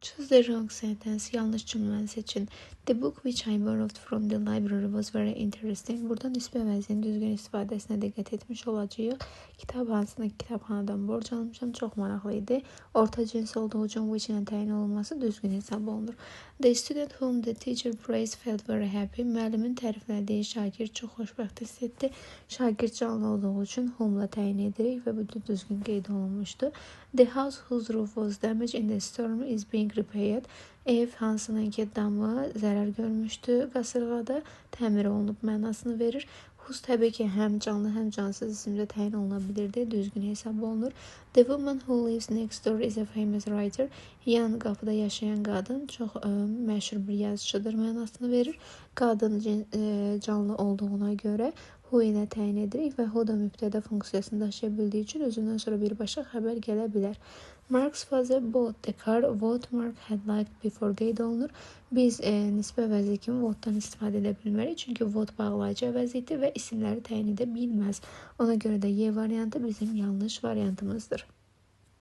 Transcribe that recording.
Choose the wrong sentence. Yanlış cümləni seçin. The book which I borrowed from the library was very interesting. Burada nisbə əvəzinin düzgün istifadəsinə diqqət etmiş olacağıq. Kitab hansını kitabxanadan borc almışam, çox maraqlı idi. Orta cins olduğu üçün which ilə təyin olunması düzgün hesab olunur. The student whom the teacher praised felt very happy. Müəllimin təriflədiyi şagird çox xoşbəxt hiss etdi. Şagird canlı olduğu üçün whom-la təyin edirik və bu düzgün qeyd olunmuşdu. The house whose roof was damaged in the storm is being repaired. Ev hansının ki damı zərər görmüşdü, qasırğada təmir olunub mənasını verir. Whose təbii ki həm canlı, həm cansız isimdə təyin oluna bilirdi, düzgün hesab olunur. The woman who lives next door is a famous writer. Yan qapıda yaşayan qadın çox məşhur bir yazıcıdır mənasını verir. Qadın canlı olduğuna görə who ilə təyin edirik və who da mübtədə funksiyasını daşıya bildiyi üçün özündən sonra birbaşa xəbər gələ bilər. Mark's father bought the car what Mark had liked before qeyd olunur. Biz nisbə əvəzi kimi what'dan istifadə edə bilmərik. Çünki what bağlayıcı əvəzidir və isimləri təyin edə bilməz. Ona görə də Y variantı bizim yanlış variantımızdır.